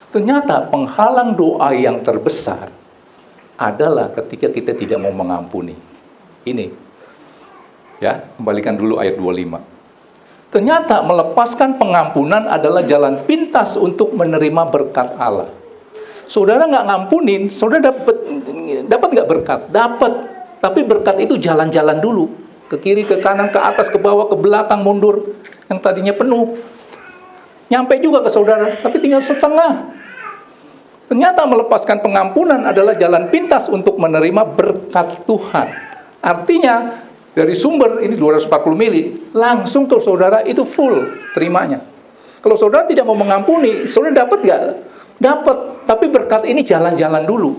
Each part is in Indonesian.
Ternyata penghalang doa yang terbesar adalah ketika kita tidak mau mengampuni. Ini, ya, kembalikan dulu ayat 25. Ternyata melepaskan pengampunan adalah jalan pintas untuk menerima berkat Allah. Saudara nggak ngampunin, saudara dapat nggak berkat? Dapat. Tapi berkat itu jalan-jalan dulu, ke kiri, ke kanan, ke atas, ke bawah, ke belakang, mundur. Yang tadinya penuh, nyampe juga ke saudara, tapi tinggal setengah. Ternyata melepaskan pengampunan adalah jalan pintas untuk menerima berkat Tuhan. Artinya, dari sumber ini 240 mili, langsung ke saudara itu full terimanya. Kalau saudara tidak mau mengampuni, saudara dapat nggak? Dapat, tapi berkat ini jalan-jalan dulu.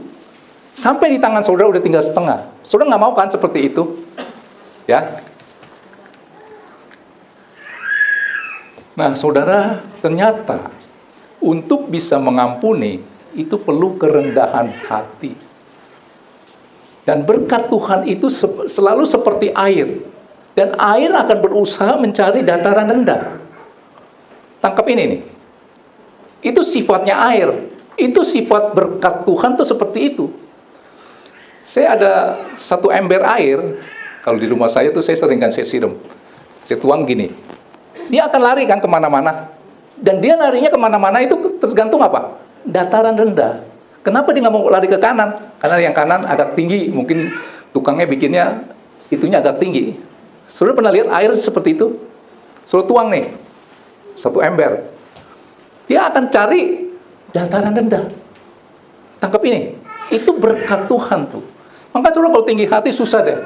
Sampai di tangan saudara udah tinggal setengah. Saudara nggak mau kan seperti itu? Ya. Nah, saudara, ternyata untuk bisa mengampuni itu perlu kerendahan hati. Dan berkat Tuhan itu selalu seperti air. Dan air akan berusaha mencari dataran rendah. Tangkap ini nih. Itu sifatnya air. Itu sifat berkat Tuhan tuh seperti itu. Saya ada satu ember air. Kalau di rumah saya tuh saya seringkan saya siram. Saya tuang gini. Dia akan lari kan kemana-mana. Dan dia larinya kemana-mana itu tergantung apa? Dataran rendah. Kenapa dia nggak mau lari ke kanan? Karena yang kanan agak tinggi. Mungkin tukangnya bikinnya itunya agak tinggi. Saudara pernah lihat air seperti itu? Saudara tuang nih, satu ember. Dia akan cari dataran rendah. Tangkap ini. Itu berkat Tuhan tuh. Maka saudara kalau tinggi hati susah deh.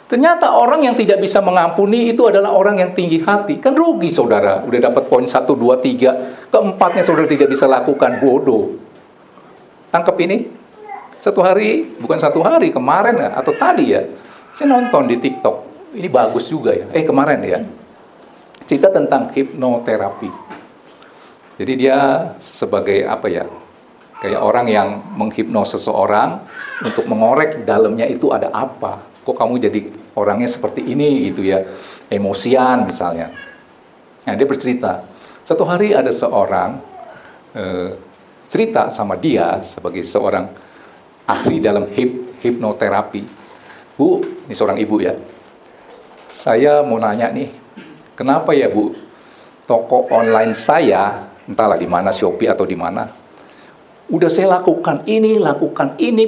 Ternyata orang yang tidak bisa mengampuni itu adalah orang yang tinggi hati. Kan rugi saudara. Udah dapat poin 1, 2, 3. Keempatnya saudara tidak bisa lakukan. Bodoh. Tangkap ini. Bukan satu hari, kemarin ya, atau tadi ya. Saya nonton di TikTok. Ini bagus juga ya. Kemarin ya. Cerita tentang hipnoterapi. Jadi dia sebagai apa ya. Kayak orang yang menghipnos seseorang untuk mengorek dalamnya itu ada apa. Kok kamu jadi orangnya seperti ini gitu ya, emosian misalnya. Nah, dia bercerita, satu hari ada seorang cerita sama dia sebagai seorang ahli dalam hipnoterapi. Bu, ini seorang ibu ya, saya mau nanya nih, kenapa ya Bu, toko online saya, entahlah di mana, Shopee atau di mana, udah saya lakukan ini,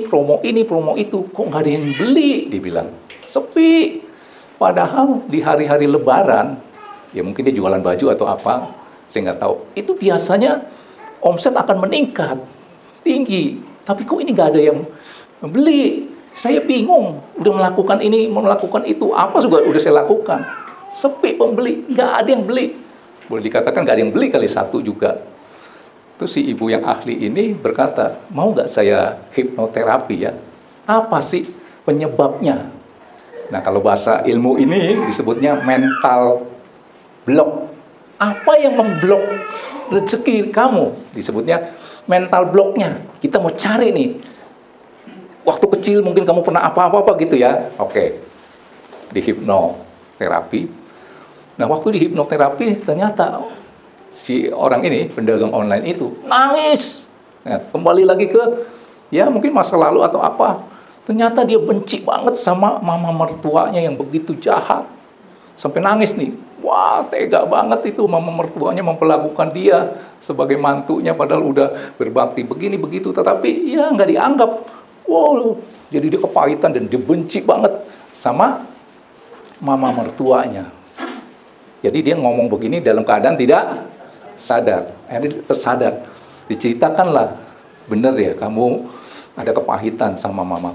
promo itu, kok nggak ada yang beli, dibilang. Sepi. Padahal di hari-hari lebaran, ya mungkin dia jualan baju atau apa, saya nggak tahu. Itu biasanya omset akan meningkat, tinggi. Tapi kok ini nggak ada yang beli? Saya bingung, udah melakukan ini, melakukan itu, apa juga udah saya lakukan. Sepi pembeli, nggak ada yang beli. Boleh dikatakan nggak ada yang beli kali satu juga. Terus si ibu yang ahli ini berkata, mau nggak saya hipnoterapi ya? Apa sih penyebabnya? Nah, kalau bahasa ilmu ini disebutnya mental block. Apa yang memblok rezeki kamu? Disebutnya mental blocknya. Kita mau cari nih. Waktu kecil mungkin kamu pernah apa-apa gitu ya. Oke, di hipnoterapi. Nah, waktu di hipnoterapi ternyata si orang ini, pedagang online itu, nangis. Nah, kembali lagi ke, ya mungkin masa lalu atau apa. Ternyata dia benci banget sama mama mertuanya yang begitu jahat. Sampai nangis nih. Wah, tega banget itu mama mertuanya memperlakukan dia sebagai mantunya, padahal udah berbakti begini, begitu. Tetapi ya nggak dianggap. Wow, jadi dia kepahitan dan dia benci banget sama mama mertuanya. Jadi dia ngomong begini dalam keadaan tidak sadar, akhirnya tersadar. Diceritakanlah, benar ya kamu ada kepahitan sama mama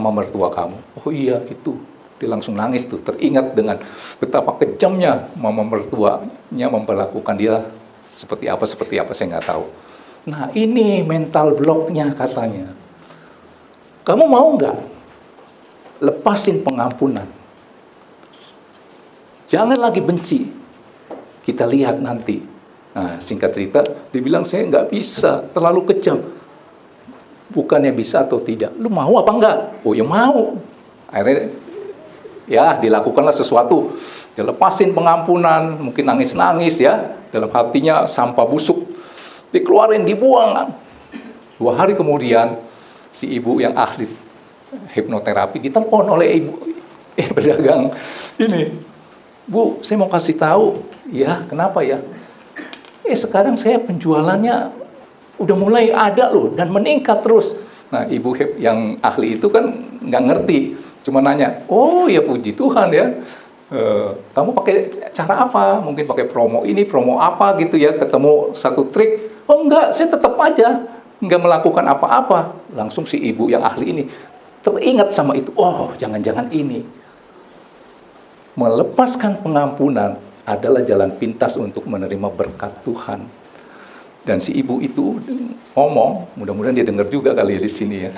mertua kamu. Oh iya itu. Dia langsung nangis tuh, teringat dengan betapa kejamnya mama mertuanya memperlakukan dia seperti apa saya nggak tahu. Nah ini mental blocknya katanya. Kamu mau nggak lepasin pengampunan? Jangan lagi benci. Kita lihat nanti. Nah, singkat cerita, dia bilang saya nggak bisa, terlalu kejam. Bukannya bisa atau tidak, lu mau apa enggak? Oh ya mau. Akhirnya ya dilakukanlah sesuatu. Dia lepasin pengampunan, mungkin nangis-nangis ya, dalam hatinya sampah busuk. dikeluarin, dibuang. 2 hari kemudian, si ibu yang ahli hipnoterapi ditelepon oleh ibu pedagang ini. Bu, saya mau kasih tahu. Ya, kenapa ya? Sekarang saya penjualannya udah mulai ada loh, dan meningkat terus. Nah, ibu yang ahli itu kan nggak ngerti. Cuma nanya, oh ya puji Tuhan ya. Kamu pakai cara apa? Mungkin pakai promo ini, promo apa gitu ya. Ketemu satu trik. Oh enggak, saya tetap aja nggak melakukan apa-apa. Langsung si ibu yang ahli ini teringat sama itu. Oh, jangan-jangan ini. Melepaskan pengampunan adalah jalan pintas untuk menerima berkat Tuhan. Dan si ibu itu ngomong, mudah-mudahan dia dengar juga kali ya di sini ya.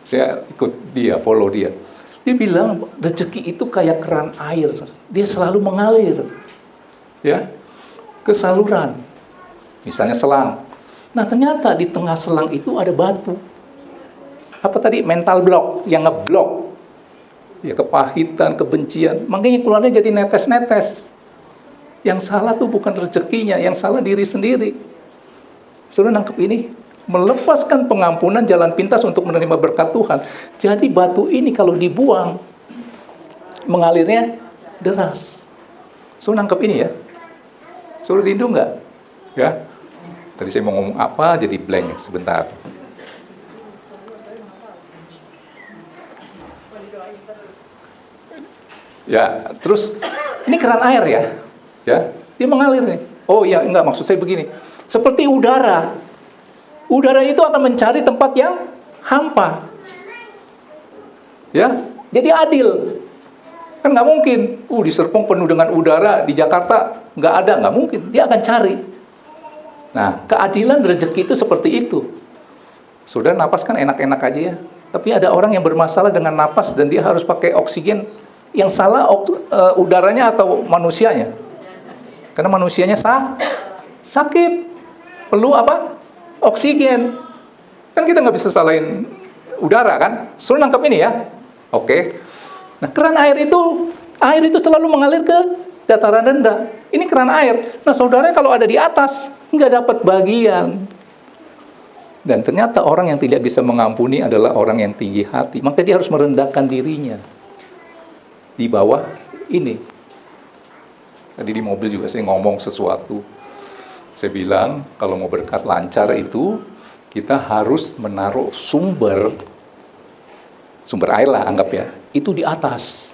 Saya ikut dia, follow dia. Dia bilang rezeki itu kayak keran air, dia selalu mengalir, ya, ke saluran. Misalnya selang. Nah, ternyata di tengah selang itu ada batu. Apa tadi? Mental block, yang ngeblok. Ya, kepahitan, kebencian. Makanya keluarnya jadi netes-netes. Yang salah tuh bukan rezekinya, yang salah diri sendiri. Saudara nangkep ini? Melepaskan pengampunan jalan pintas untuk menerima berkat Tuhan. Jadi batu ini kalau dibuang, mengalirnya deras. Saudara nangkep ini ya? Saudara rindu nggak? Ya? Tadi saya mau ngomong apa, jadi blank sebentar. Ya, terus ini keran air ya, ya, dia mengalir nih. Oh ya, enggak, maksud saya begini. Seperti udara. Udara itu akan mencari tempat yang hampa. Ya, jadi adil. Kan nggak mungkin. Di Serpong penuh dengan udara, di Jakarta nggak mungkin. Dia akan cari. Nah, keadilan rezeki itu seperti itu. Saudara napas kan enak-enak aja ya. Tapi ada orang yang bermasalah dengan napas dan dia harus pakai oksigen. Yang salah udaranya atau manusianya? Karena manusianya sakit. Perlu apa? Oksigen. Kan kita nggak bisa salahin udara kan? Suruh nangkep ini ya. Oke. Nah, keran air itu selalu mengalir ke dataran rendah. Ini keran air. Nah, saudaranya kalau ada di atas, nggak dapat bagian. Dan ternyata orang yang tidak bisa mengampuni adalah orang yang tinggi hati. Maka dia harus merendahkan dirinya. Di bawah ini. Tadi di mobil juga saya ngomong sesuatu. Saya bilang, kalau mau berkat lancar itu, kita harus menaruh sumber air lah anggap ya, itu di atas.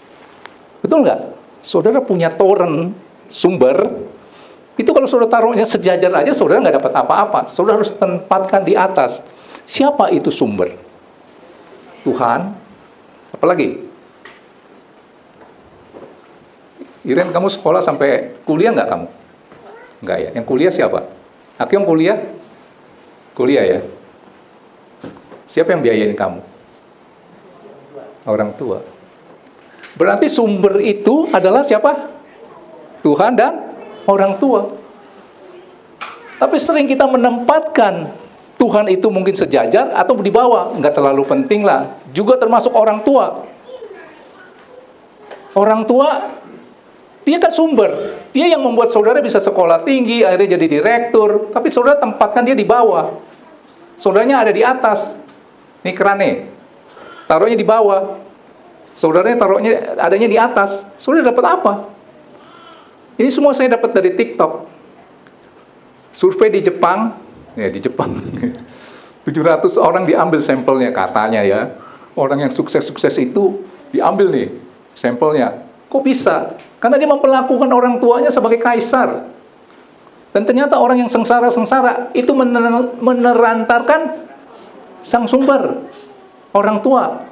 Betul nggak? Saudara punya toren sumber, itu kalau saudara taruhnya sejajar aja, saudara nggak dapat apa-apa. Saudara harus tempatkan di atas. Siapa itu sumber? Tuhan. Apalagi? Iren, kamu sekolah sampai kuliah nggak kamu? Nggak ya? Yang kuliah siapa? Akyong kuliah? Kuliah ya? Siapa yang biayain kamu? Orang tua. Berarti sumber itu adalah siapa? Tuhan dan orang tua. Tapi sering kita menempatkan Tuhan itu mungkin sejajar atau di bawah. Nggak terlalu penting lah. Juga termasuk orang tua. Orang tua, dia kan sumber. Dia yang membuat saudara bisa sekolah tinggi, akhirnya jadi direktur. Tapi saudara tempatkan dia di bawah. Saudaranya ada di atas. Nih keran nih. Taruhnya di bawah. Saudaranya taruhnya adanya di atas. Saudara dapat apa? Ini semua saya dapat dari TikTok. Survei di Jepang. Ya, di Jepang. 700 orang diambil sampelnya katanya ya. Orang yang sukses-sukses itu diambil nih sampelnya. Kok bisa? Karena dia memperlakukan orang tuanya sebagai kaisar. Dan ternyata orang yang sengsara-sengsara itu menerantarkan sang sumber, orang tua.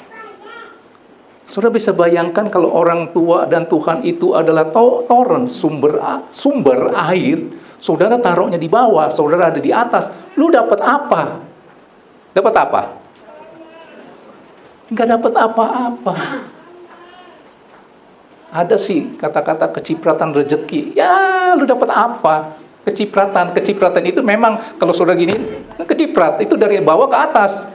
Saudara bisa bayangkan kalau orang tua dan Tuhan itu adalah toren, sumber air. Saudara taruhnya di bawah, saudara ada di atas. Lu dapat apa? Dapat apa? Enggak dapat apa-apa. Ada sih kata-kata kecipratan rezeki. Ya, lu dapat apa? Kecipratan itu memang kalau saudara gini, keciprat itu dari bawah ke atas.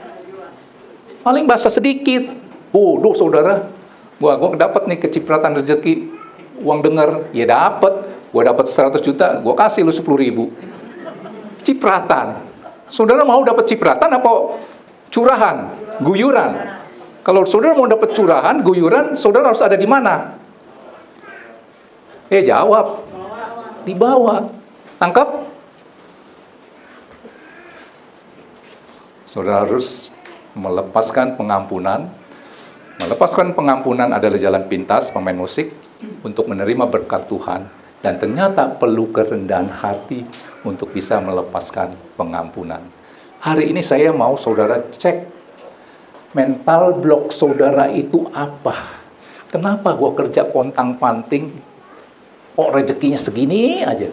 Paling basah sedikit. Bodoh saudara. Gua dapat nih kecipratan rezeki. Uang dengar, ya dapat. Gua dapat 100 juta, gua kasih lu 10.000. cipratan. Saudara mau dapat cipratan apa curahan, guyuran? Kalau saudara mau dapat curahan, guyuran, saudara harus ada di mana? Jawab. Di bawah. Tangkap? Saudara harus melepaskan pengampunan. Melepaskan pengampunan adalah jalan pintas pemain musik untuk menerima berkat Tuhan. Dan ternyata perlu kerendahan hati untuk bisa melepaskan pengampunan. Hari ini saya mau saudara cek mental block saudara itu apa. Kenapa gua kerja pontang-panting, kok rezekinya segini aja?